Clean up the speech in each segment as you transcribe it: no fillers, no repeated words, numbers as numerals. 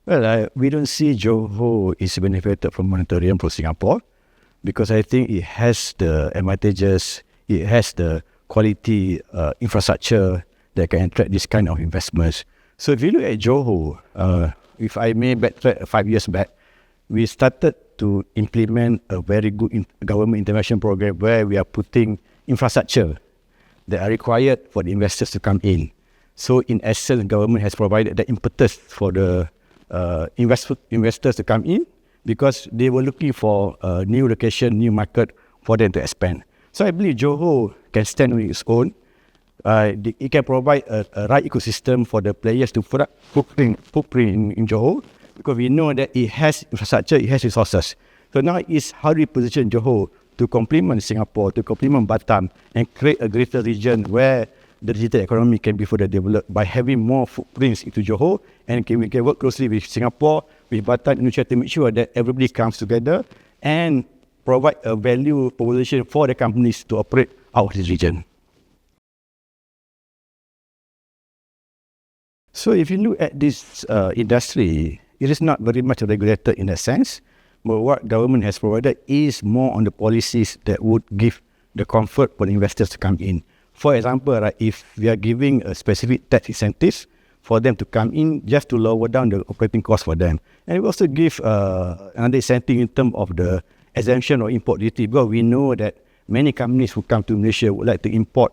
Well, we don't see Johor is benefited from moratorium from Singapore because I think it has the advantages, it has the quality infrastructure that can attract this kind of investments. So if you look at Johor, if I may backtrack 5 years back, we started to implement a very good government intervention program where we are putting infrastructure that are required for the investors to come in. So in essence, the government has provided the impetus for the investors to come in because they were looking for a new location, new market for them to expand. So I believe Johor can stand on its own. It can provide a right ecosystem for the players to put up footprint in Johor because we know that it has infrastructure, it has resources. So now it's how do we position Johor to complement Singapore, to complement Batam and create a greater region where the digital economy can be further developed by having more footprints into Johor, and we can work closely with Singapore, with Batam, Indonesia to make sure that everybody comes together and provide a value proposition for the companies to operate out of this region. So if you look at this industry, it is not very much regulated in that sense, but what government has provided is more on the policies that would give the comfort for the investors to come in. For example, right, if we are giving a specific tax incentives for them to come in just to lower down the operating cost for them. And we also give another incentive in terms of the exemption or import duty because we know that many companies who come to Malaysia would like to import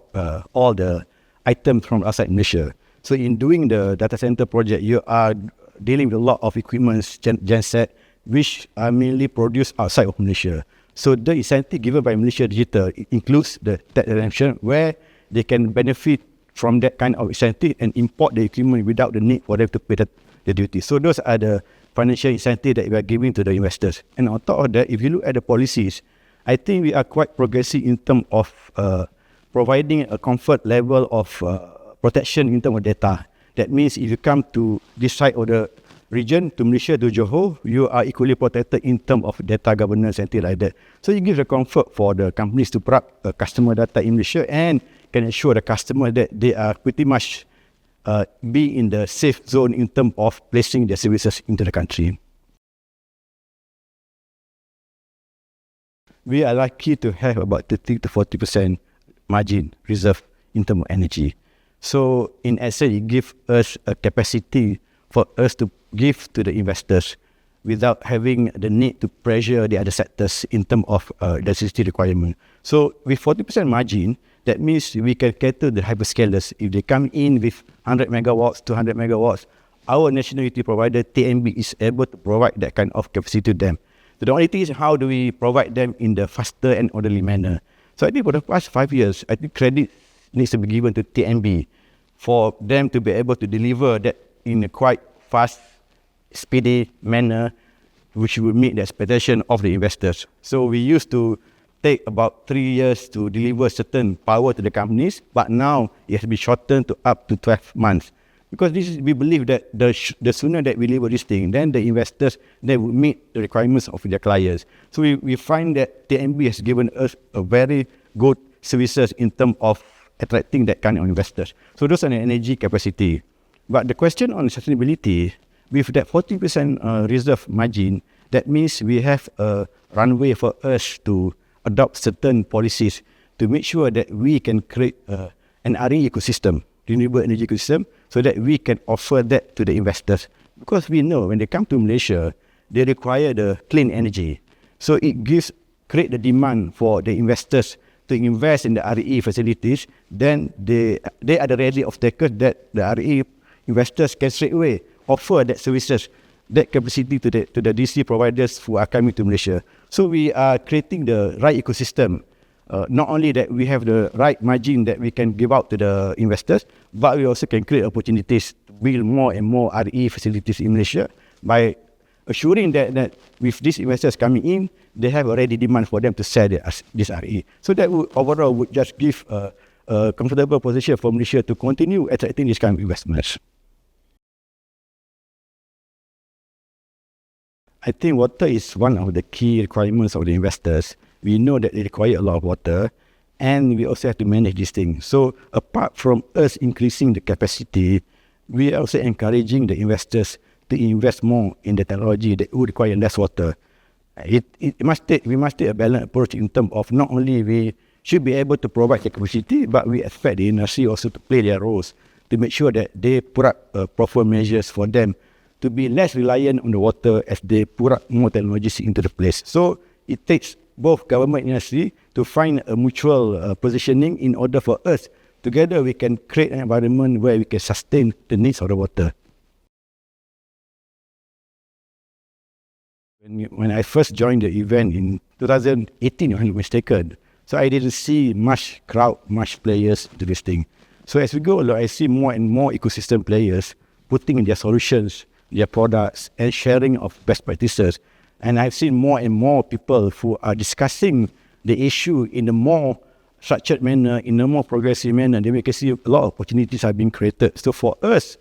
all the items from outside Malaysia. So in doing the data center project, you are dealing with a lot of equipment, genset, which are mainly produced outside of Malaysia. So the incentive given by Malaysia Digital includes the tax exemption where they can benefit from that kind of incentive and import the equipment without the need for them to pay the duty. So those are the financial incentives that we are giving to the investors. And on top of that, if you look at the policies, I think we are quite progressive in terms of providing a comfort level of protection in terms of data. That means if you come to this side of the region, to Malaysia, to Johor, you are equally protected in terms of data governance and things like that. So it gives the comfort for the companies to put up customer data in Malaysia and can ensure the customer that they are pretty much be in the safe zone in terms of placing their services into the country. We are lucky to have about 30 to 40% margin reserve in terms of energy. So in essence, it gives us a capacity for us to give to the investors without having the need to pressure the other sectors in terms of electricity requirement. So with 40% margin, that means we can cater the hyperscalers. If they come in with 100 megawatts, 200 megawatts, our national utility provider, TNB, is able to provide that kind of capacity to them. So the only thing is how do we provide them in the faster and orderly manner. So I think for the past 5 years, I think credit needs to be given to TNB for them to be able to deliver that in a quite fast, speedy manner, which will meet the expectation of the investors. So we used to take about 3 years to deliver certain power to the companies, but now it has been shortened to up to 12 months. Because we believe that the sooner that we deliver this thing, then the investors, they will meet the requirements of their clients. So we find that TNB has given us a very good services in terms of attracting that kind of investors. So those are the energy capacity. But the question on sustainability, with that 40% reserve margin, that means we have a runway for us to adopt certain policies to make sure that we can create an RE ecosystem, renewable energy ecosystem, so that we can offer that to the investors. Because we know when they come to Malaysia, they require the clean energy. So it create the demand for the investors to invest in the RE facilities. Then they are the ready off-takers that the RE investors can straight away offer that services, that capacity to the DC providers who are coming to Malaysia. So we are creating the right ecosystem. Not only that we have the right margin that we can give out to the investors, but we also can create opportunities to build more and more RE facilities in Malaysia by assuring that with these investors coming in, they have already demand for them to sell this RE. So that overall would just give a comfortable position for Malaysia to continue attracting this kind of investments. I think water is one of the key requirements of the investors. We know that they require a lot of water, and we also have to manage this thing. So apart from us increasing the capacity, we are also encouraging the investors to invest more in the technology that would require less water. We must take a balanced approach in terms of not only we should be able to provide the capacity, but we expect the industry also to play their roles to make sure that they put up proper measures for them to be less reliant on the water as they put up more technologies into the place. So it takes both government and industry to find a mutual positioning in order for us, together we can create an environment where we can sustain the needs of the water. When I first joined the event in 2018, if I'm not mistaken, so I didn't see much crowd, much players to this thing. So as we go along, I see more and more ecosystem players putting in their solutions, their products, and sharing of best practices. And I've seen more and more people who are discussing the issue in a more structured manner, in a more progressive manner. Then we can see a lot of opportunities are being created. So for us,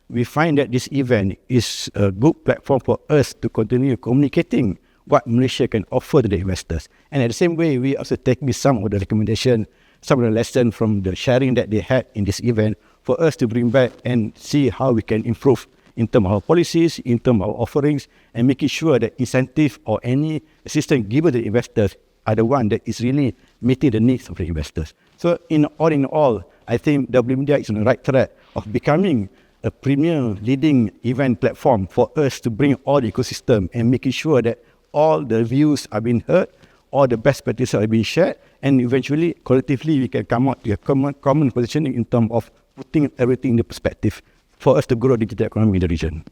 we find that this event is a good platform for us to continue communicating what Malaysia can offer to the investors. And at the same way, we also take some of the recommendation, some of the lessons from the sharing that they had in this event for us to bring back and see how we can improve in terms of our policies, in terms of our offerings, and making sure that incentive or any assistance given to the investors are the one that is really meeting the needs of the investors. So in all, I think W.Media is on the right track of becoming a premier leading event platform for us to bring all the ecosystem and making sure that all the views are being heard, all the best practices are being shared, and eventually, collectively, we can come out to a common positioning in terms of putting everything in the perspective for us to grow digital economy in the region.